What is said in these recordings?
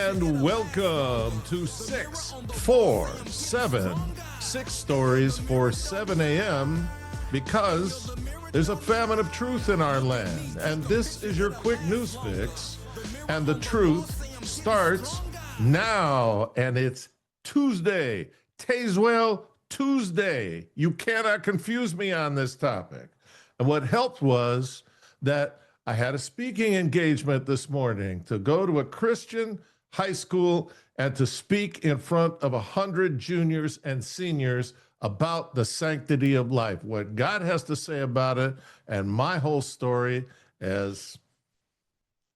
and welcome to 647, 6 stories for 7 a.m. because there's a famine of truth in our land. And this is your quick news fix. And the truth starts now. And it's Tuesday, Tazewell Tuesday. You cannot confuse me on this topic. And what helped was that I had a speaking engagement this morning to go to a Christian high school and to speak in front of 100 juniors and seniors about the sanctity of life, what God has to say about it, and my whole story as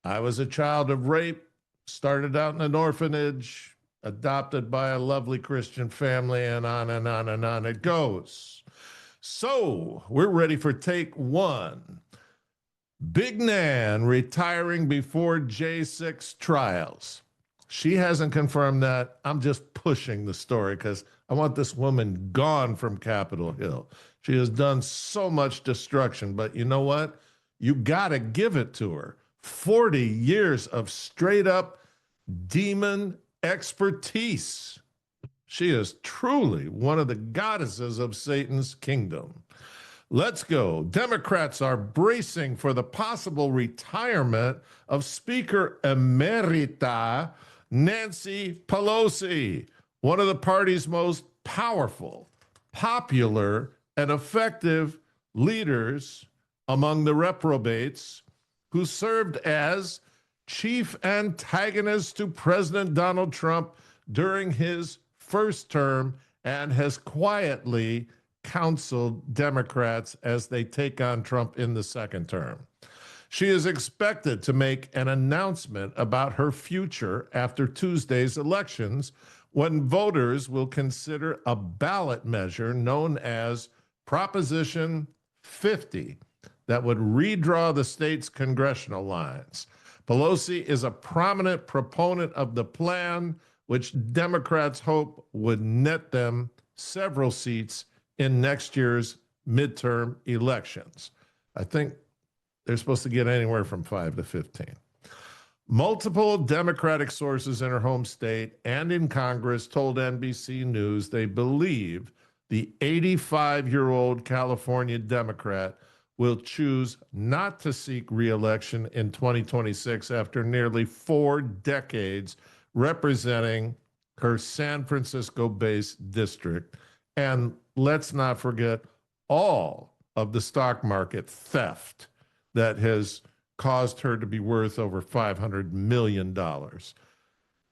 I was a child of rape, started out in an orphanage, adopted by a lovely Christian family, and on and on and on it goes. So we're ready for take one. Big Nan retiring before J6 trials. She hasn't confirmed that. I'm just pushing the story because I want this woman gone from Capitol Hill. She has done so much destruction, but you know what? You got to give it to her. 40 years of straight up demon expertise. She is truly one of the goddesses of Satan's kingdom. Let's go. Democrats are bracing for the possible retirement of Speaker Emerita Nancy Pelosi, one of the party's most powerful, popular, and effective leaders among the reprobates, who served as chief antagonist to President Donald Trump during his first term and has quietly counseled Democrats as they take on Trump in the second term. She is expected to make an announcement about her future after Tuesday's elections, when voters will consider a ballot measure known as Proposition 50 that would redraw the state's congressional lines. Pelosi is a prominent proponent of the plan, which Democrats hope would net them several seats in next year's midterm elections. I think they're supposed to get anywhere from 5 to 15. Multiple Democratic sources in her home state and in Congress told NBC News they believe the 85-year-old California Democrat will choose not to seek re-election in 2026 after nearly 4 decades representing her San Francisco-based district. And let's not forget all of the stock market theft that has caused her to be worth over $500 million.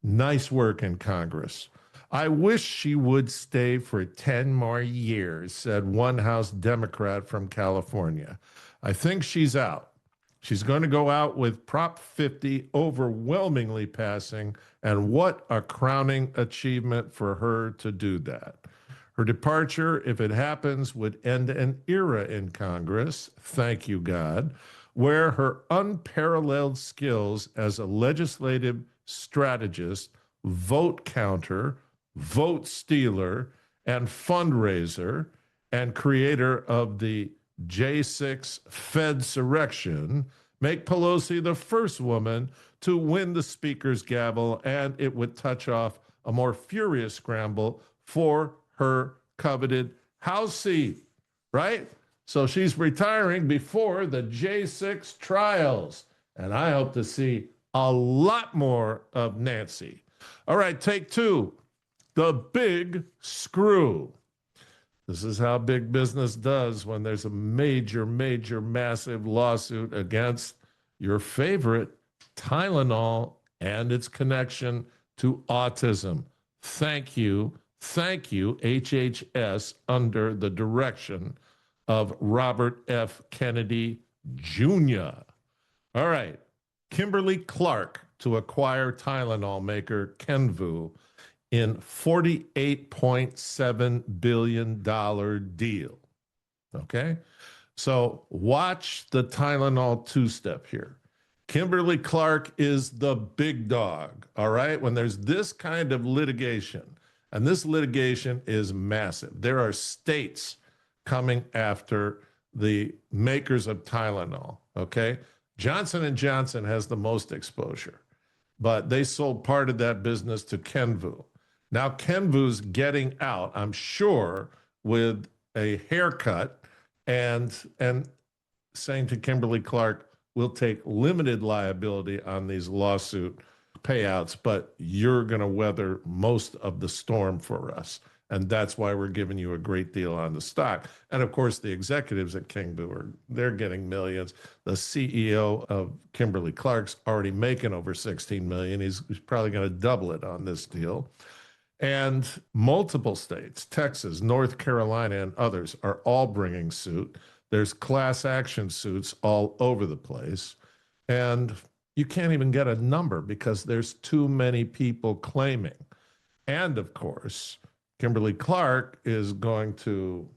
Nice work in Congress. I wish she would stay for 10 more years, said one House Democrat from California. I think she's out. She's going to go out with Prop 50 overwhelmingly passing, and what a crowning achievement for her to do that. Her departure, if it happens, would end an era in Congress, thank you, God, where her unparalleled skills as a legislative strategist, vote counter, vote stealer, and fundraiser, and creator of the J6 Fedsurrection make Pelosi the first woman to win the Speaker's gavel, and it would touch off a more furious scramble for her coveted House seat, right? So she's retiring before the J6 trials, and I hope to see a lot more of Nancy. All right, take two. The big screw. This is how big business does when there's a major, massive lawsuit against your favorite Tylenol and its connection to autism. Thank you, HHS, under the direction of Robert F. Kennedy Jr. All right, Kimberly-Clark to acquire Tylenol maker Kenvue in $48.7 billion deal. Okay? So watch the Tylenol two-step here. Kimberly-Clark is the big dog, all right? When there's this kind of litigation, and this litigation is massive. There are states coming after the makers of Tylenol, okay? Johnson & Johnson has the most exposure. but they sold part of that business to Kenvu. Now Kenvu's getting out, I'm sure, with a haircut and saying to Kimberly Clark, we'll take limited liability on these lawsuit payouts, but you're going to weather most of the storm for us. And that's why we're giving you a great deal on the stock. And of course, the executives at Kenvu they're getting millions. The CEO of Kimberly Clark's already making over 16 million. He's probably going to double it on this deal. And multiple states, Texas, North Carolina, and others are all bringing suit. There's class action suits all over the place. And you can't even get a number because there's too many people claiming. And of course, Kimberly Clark is going to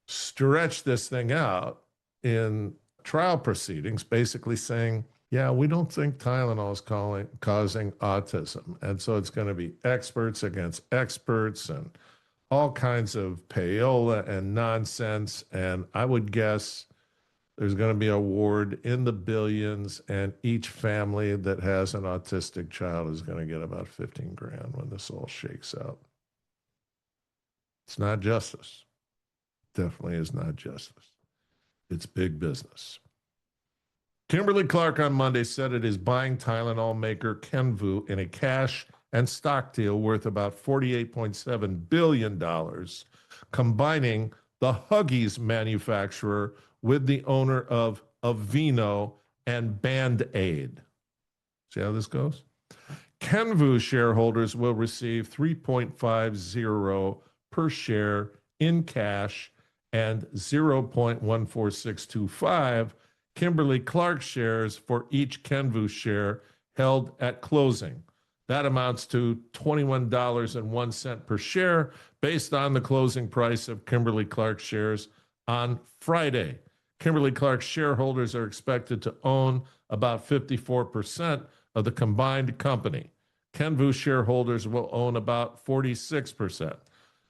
stretch this thing out in trial proceedings, basically saying, yeah, we don't think Tylenol is causing autism. And so it's going to be experts against experts and all kinds of payola and nonsense. And I would guess there's going to be an award in the billions, and each family that has an autistic child is going to get about 15 grand when this all shakes out. It's not justice. Definitely is not justice. It's big business. Kimberly Clark on Monday said it is buying Tylenol maker Kenvu in a cash and stock deal worth about $48.7 billion, combining the Huggies manufacturer with the owner of Aveeno and Band-Aid. See how this goes? Kenvu shareholders will receive $3.50 per share in cash and 0.14625 Kimberly Clark shares for each Kenvu share held at closing. That amounts to $21.01 per share based on the closing price of Kimberly Clark shares on Friday. Kimberly Clark shareholders are expected to own about 54% of the combined company. Kenvu shareholders will own about 46%.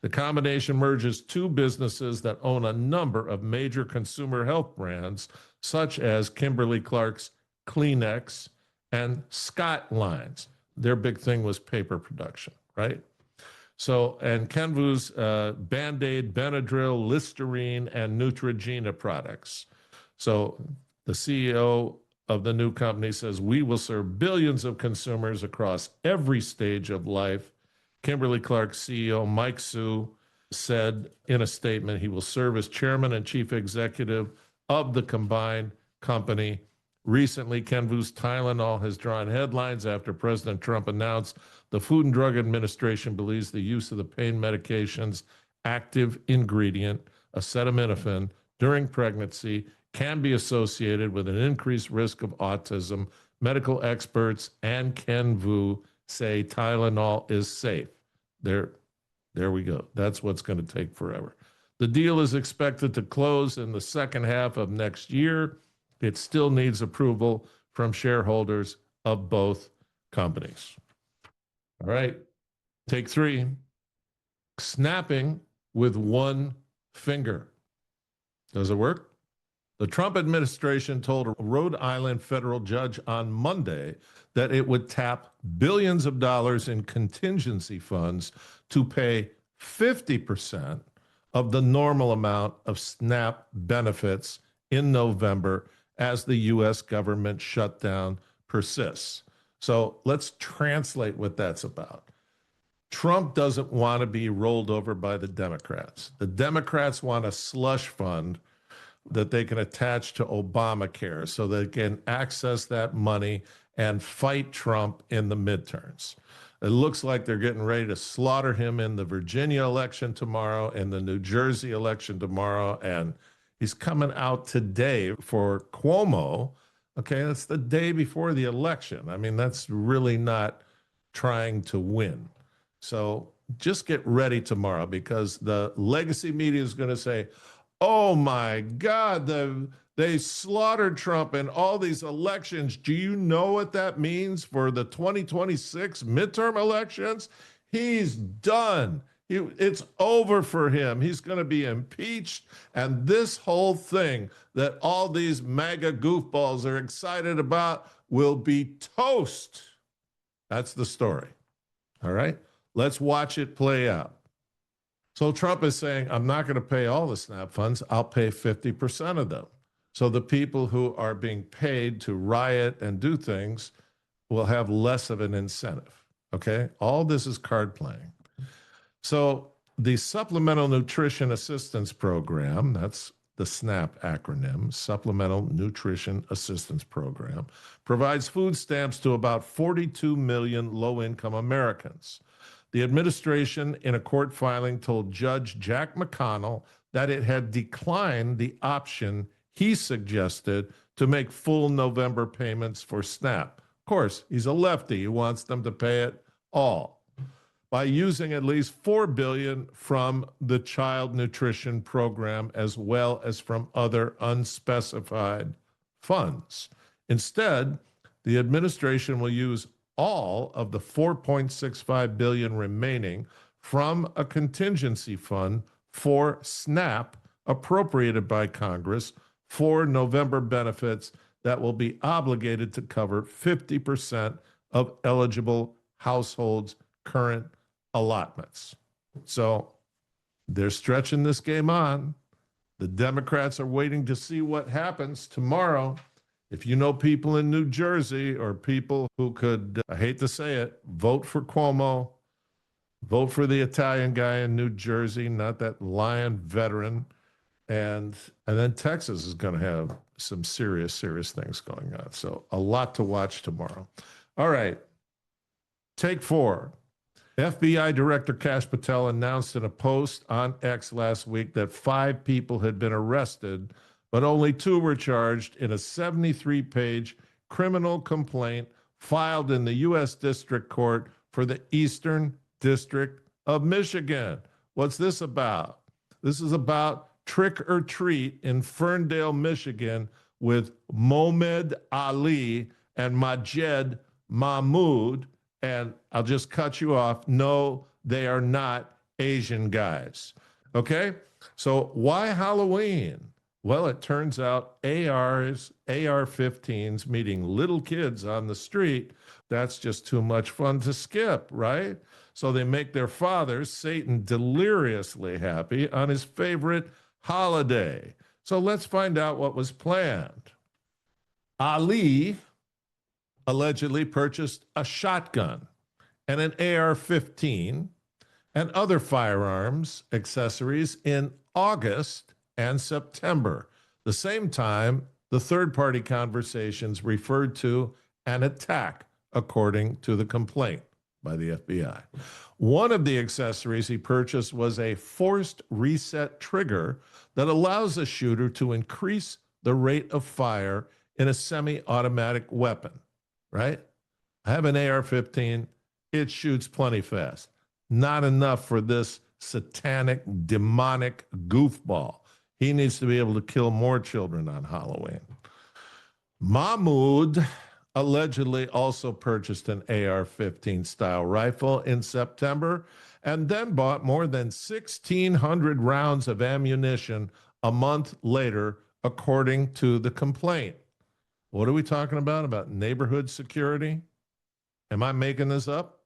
The combination merges two businesses that own a number of major consumer health brands, such as Kimberly Clark's Kleenex and Scott lines. Their big thing was paper production, right? So, and Kenvu's Band-Aid, Benadryl, Listerine, and Neutrogena products. So the CEO of the new company says, we will serve billions of consumers across every stage of life. Kimberly Clark CEO Mike Hsu said in a statement he will serve as chairman and chief executive of the combined company. Recently, Kenvu's Tylenol has drawn headlines after President Trump announced the Food and Drug Administration believes the use of the pain medication's active ingredient, acetaminophen, during pregnancy can be associated with an increased risk of autism. Medical experts and Kenvu say Tylenol is safe. There we go. That's what's going to take forever. The deal is expected to close in the second half of next year. It still needs approval from shareholders of both companies. All right, take three. Snapping with one finger. Does it work? The Trump administration told a Rhode Island federal judge on Monday that it would tap billions of dollars in contingency funds to pay 50% of the normal amount of SNAP benefits in November as the U.S. government shutdown persists. So let's translate what that's about. Trump doesn't want to be rolled over by the Democrats. The Democrats want a slush fund that they can attach to Obamacare so they can access that money and fight Trump in the midterms. It looks like they're getting ready to slaughter him in the Virginia election tomorrow and the New Jersey election tomorrow. And he's coming out today for Cuomo. Okay, that's the day before the election. I mean, that's really not trying to win. So just get ready tomorrow because the legacy media is going to say, oh my God, they slaughtered Trump in all these elections. Do you know what that means for the 2026 midterm elections? He's done. It's over for him. He's going to be impeached. And this whole thing that all these MAGA goofballs are excited about will be toast. That's the story. All right. Let's watch it play out. So Trump is saying, I'm not going to pay all the SNAP funds. I'll pay 50% of them. So the people who are being paid to riot and do things will have less of an incentive. Okay. All this is card playing. So the Supplemental Nutrition Assistance Program, that's the SNAP acronym, Supplemental Nutrition Assistance Program, provides food stamps to about 42 million low-income Americans. The administration, in a court filing, told Judge Jack McConnell that it had declined the option he suggested to make full November payments for SNAP. Of course, he's a lefty. He wants them to pay it all by using at least $4 billion from the Child Nutrition Program as well as from other unspecified funds. Instead, the administration will use all of the $4.65 billion remaining from a contingency fund for SNAP appropriated by Congress for November benefits that will be obligated to cover 50% of eligible households' current allotments. So they're stretching this game on. The Democrats are waiting to see what happens tomorrow. If you know people in New Jersey or people who could, I hate to say it, vote for Cuomo, vote for the Italian guy in New Jersey, not that lying veteran. And then Texas is going to have some serious things going on. So a lot to watch tomorrow. All right. Take 4. FBI Director Kash Patel announced in a post on X last week that 5 people had been arrested, but only 2 were charged in a 73-page criminal complaint filed in the U.S. District Court for the Eastern District of Michigan. What's this about? This is about trick or treat in Ferndale, Michigan, with Mohamed Ali and Majed Mahmoud. And I'll just cut you off. No, they are not Asian guys. Okay? So why Halloween? Well, it turns out AR-15s meeting little kids on the street, that's just too much fun to skip, right? So they make their father, Satan, deliriously happy on his favorite holiday. So let's find out what was planned. Ali allegedly purchased a shotgun and an AR-15 and other firearms accessories in August and September, the same time the third-party conversations referred to an attack, according to the complaint by the FBI. One of the accessories he purchased was a forced reset trigger that allows a shooter to increase the rate of fire in a semi-automatic weapon, right? I have an AR-15. It shoots plenty fast. Not enough for this satanic, demonic goofball. He needs to be able to kill more children on Halloween. Mahmoud allegedly also purchased an AR-15 style rifle in September and then bought more than 1,600 rounds of ammunition a month later, according to the complaint. What are we talking about? About neighborhood security? Am I making this up?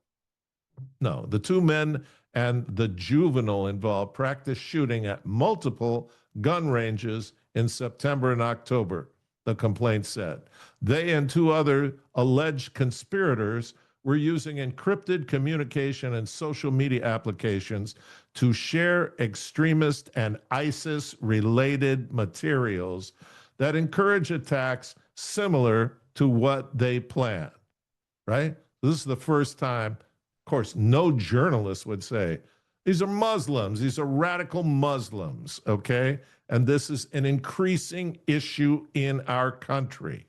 No. The 2 men and the juvenile involved practiced shooting at multiple gun ranges in September and October, the complaint said. They and 2 other alleged conspirators were using encrypted communication and social media applications to share extremist and ISIS-related materials that encourage attacks similar to what they planned, right? This is the first time, of course, no journalist would say, these are Muslims, these are radical Muslims, okay? And this is an increasing issue in our country.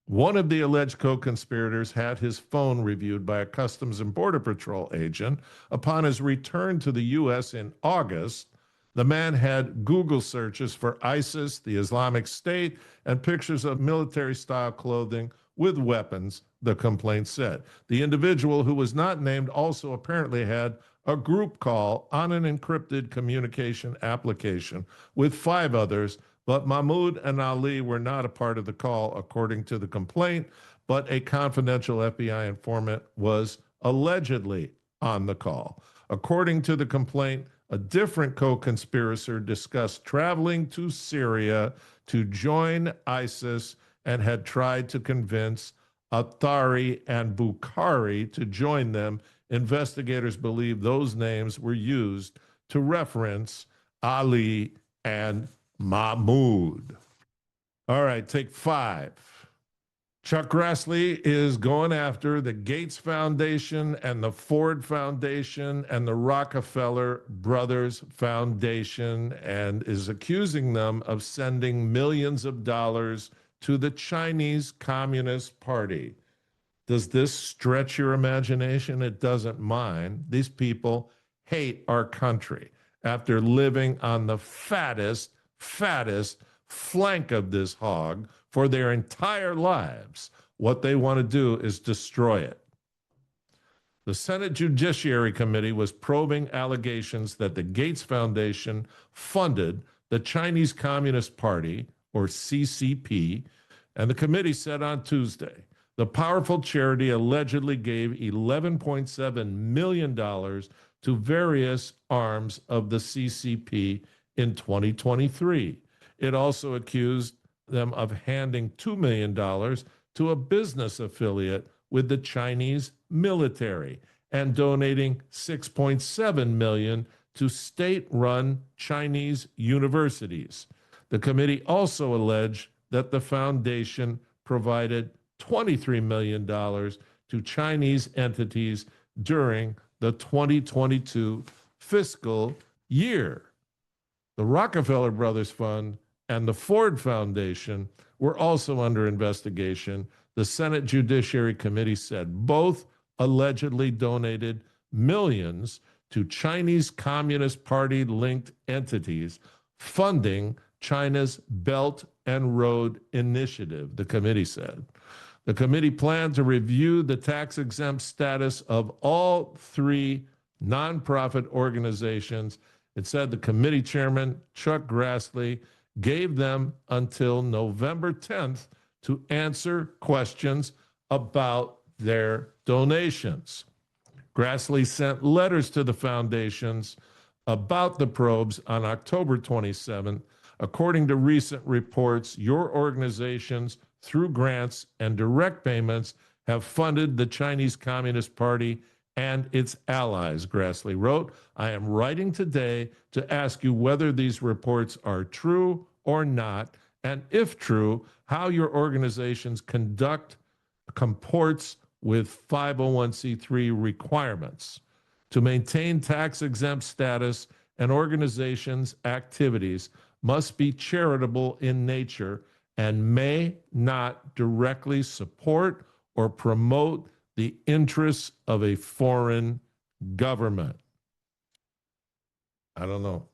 One of the alleged co-conspirators had his phone reviewed by a Customs and Border Patrol agent. Upon his return to the U.S. in August, the man had Google searches for ISIS, the Islamic State, and pictures of military-style clothing with weapons, the complaint said. The individual, who was not named, also apparently had a group call on an encrypted communication application with 5 others, but Mahmoud and Ali were not a part of the call, according to the complaint. but a confidential FBI informant was allegedly on the call. According to the complaint, a different co-conspirator discussed traveling to Syria to join ISIS and had tried to convince Athari and Bukhari to join them. Investigators believe those names were used to reference Ali and Mahmoud. All right, take 5. Chuck Grassley is going after the Gates Foundation and the Ford Foundation and the Rockefeller Brothers Foundation and is accusing them of sending millions of dollars to the Chinese Communist Party. Does this stretch your imagination? It doesn't mine. These people hate our country after living on the fattest flank of this hog for their entire lives. What they want to do is destroy it. The Senate Judiciary Committee was probing allegations that the Gates Foundation funded the Chinese Communist Party, or CCP, and the committee said on Tuesday, the powerful charity allegedly gave $11.7 million to various arms of the CCP in 2023. It also accused them of handing $2 million to a business affiliate with the Chinese military and donating $6.7 million to state-run Chinese universities. The committee also alleged that the foundation provided $23 million to Chinese entities during the 2022 fiscal year. The Rockefeller Brothers Fund and the Ford Foundation were also under investigation. The Senate Judiciary Committee said both allegedly donated millions to Chinese Communist Party-linked entities funding China's Belt and Road Initiative, the committee said. The committee planned to review the tax-exempt status of all 3 nonprofit organizations. It said the committee chairman, Chuck Grassley, gave them until November 10th to answer questions about their donations. Grassley sent letters to the foundations about the probes on October 27th. According to recent reports, your organizations, through grants and direct payments, have funded the Chinese Communist Party and its allies, Grassley wrote. I am writing today to ask you whether these reports are true or not, and if true, how your organizations comports with 501c3 requirements. To maintain tax-exempt status, an organization's activities must be charitable in nature and may not directly support or promote the interests of a foreign government. I don't know.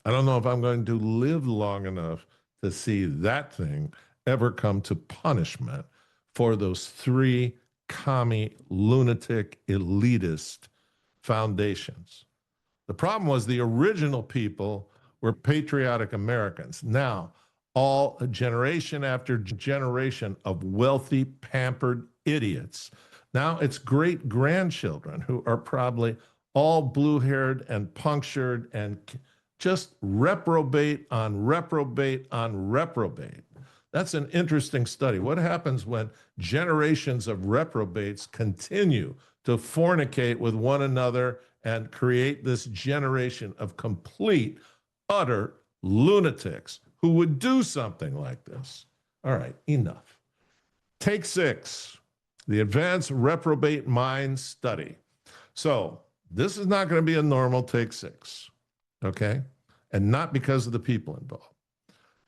I don't know if I'm going to live long enough to see that thing ever come to punishment for those 3 commie, lunatic, elitist foundations. The problem was the original people were patriotic Americans. Now, all generation after generation of wealthy, pampered idiots. Now it's great-grandchildren who are probably all blue-haired and punctured and just reprobate on reprobate on reprobate. That's an interesting study. What happens when generations of reprobates continue to fornicate with one another and create this generation of complete, utter lunatics who would do something like this? All right, enough. Take 6, the Advanced Reprobate Mind Study. So this is not going to be a normal take 6, okay? And not because of the people involved.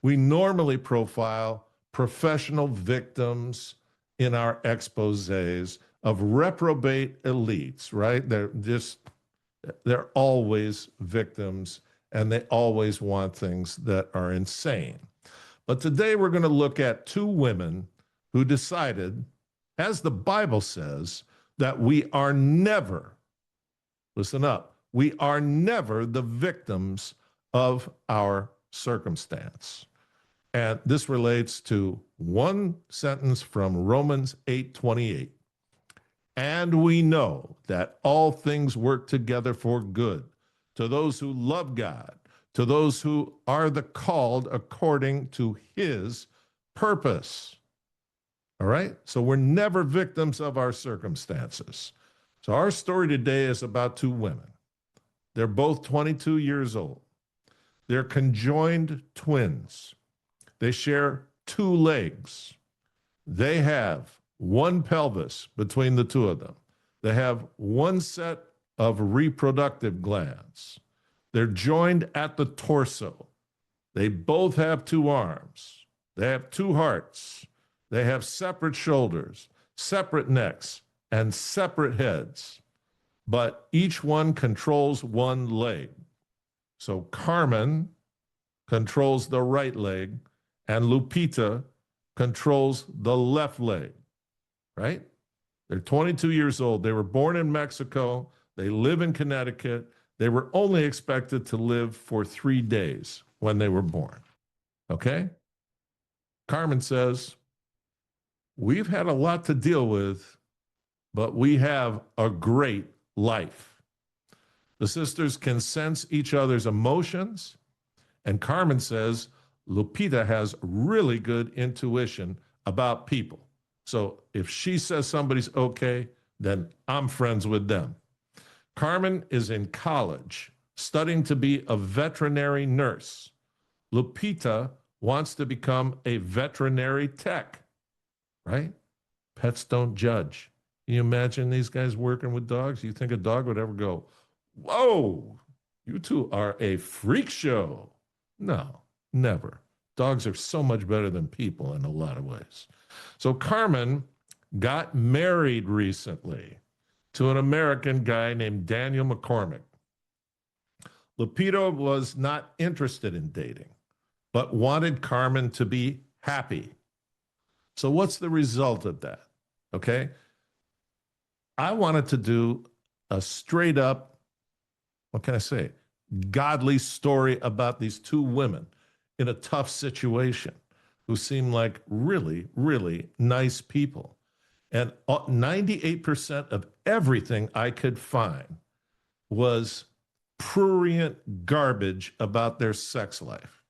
We normally profile professional victims in our exposés of reprobate elites, right? They're always victims, and they always want things that are insane. But today we're going to look at 2 women who decided, as the Bible says, that we are never, listen up, we are never the victims of our circumstance. And this relates to one sentence from Romans 8:28. And we know that all things work together for good to those who love God, to those who are the called according to his purpose. All right? So we're never victims of our circumstances. So our story today is about two women. They're both 22 years old. They're conjoined twins. They share two legs. They have one pelvis between the two of them. They have one set of reproductive glands. They're joined at the torso. They both have two arms. They have two hearts. They have separate shoulders, separate necks, and separate heads. But each one controls one leg. So Carmen controls the right leg, and Lupita controls the left leg, right? They're 22 years old. They were born in Mexico. They live in Connecticut. They were only expected to live for 3 days when they were born, okay? Carmen says, we've had a lot to deal with, but we have a great life. The sisters can sense each other's emotions, and Carmen says Lupita has really good intuition about people. So if she says somebody's okay, then I'm friends with them. Carmen is in college, studying to be a veterinary nurse. Lupita wants to become a veterinary tech, right? Pets don't judge. Can you imagine these guys working with dogs? You think a dog would ever go, whoa, you two are a freak show? No, never. Dogs are so much better than people in a lot of ways. So Carmen got married recently to an American guy named Daniel McCormick. Lupita was not interested in dating, but wanted Carmen to be happy. So what's the result of that? Okay. I wanted to do a straight up, what can I say, godly story about these two women in a tough situation who seem like really, really nice people. And 98% of everything I could find was prurient garbage about their sex life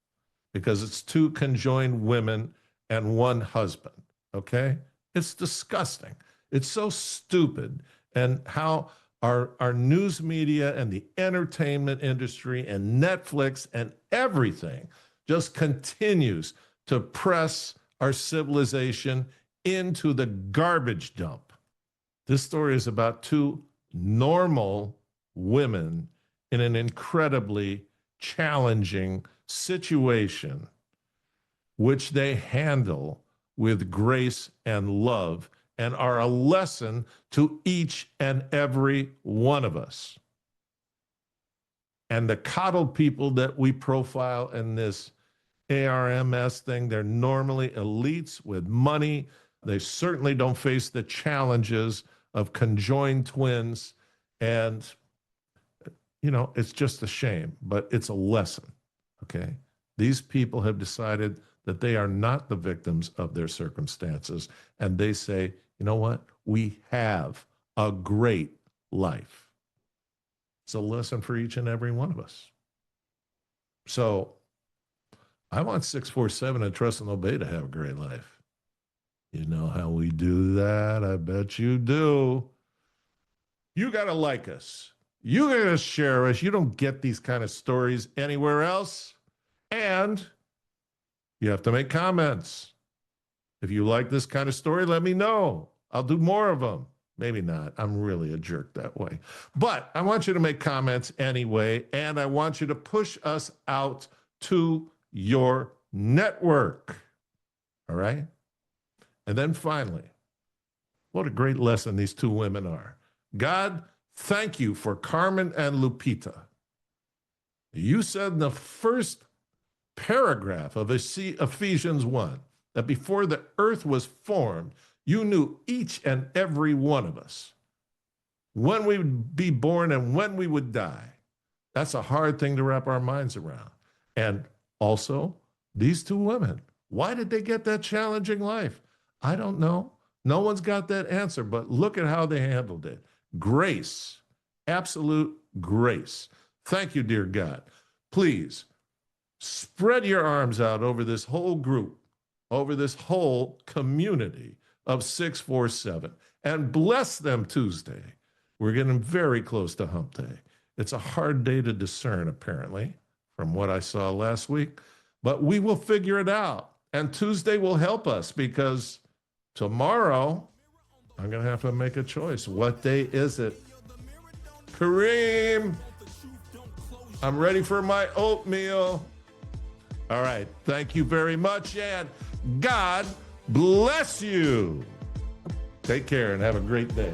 because it's two conjoined women and one husband, okay? It's disgusting. It's so stupid. And how our news media and the entertainment industry and Netflix and everything just continues to press our civilization into the garbage dump. This story is about two normal women in an incredibly challenging situation, which they handle with grace and love and are a lesson to each and every one of us. And the coddled people that we profile in this ARMS thing, they're normally elites with money. They certainly don't face the challenges of conjoined twins. And, you know, it's just a shame, but it's a lesson, okay? These people have decided that they are not the victims of their circumstances. And they say, you know what? We have a great life. It's a lesson for each and every one of us. So I want 647 and Trust and Obey to have a great life. You know how we do that? I bet you do. You got to like us. You got to share us. You don't get these kind of stories anywhere else. And you have to make comments. If you like this kind of story, let me know. I'll do more of them. Maybe not. I'm really a jerk that way. But I want you to make comments anyway, and I want you to push us out to your network. All right? And then finally, what a great lesson these two women are. God, thank you for Carmen and Lupita. You said in the first paragraph of Ephesians 1 that before the earth was formed, you knew each and every one of us, when we would be born and when we would die. That's a hard thing to wrap our minds around. And also, these two women Why did they get that challenging life? I don't know. No one's got that answer, but look at how they handled it. Grace, absolute grace. Thank you, dear God. Please spread your arms out over this whole group, over this whole community of 647, and bless them Tuesday. We're getting very close to hump day. It's a hard day to discern, apparently, from what I saw last week, but we will figure it out. And Tuesday will help us because tomorrow I'm going to have to make a choice. What day is it? Kareem, I'm ready for my oatmeal. All right. Thank you very much, and God bless you. Take care and have a great day.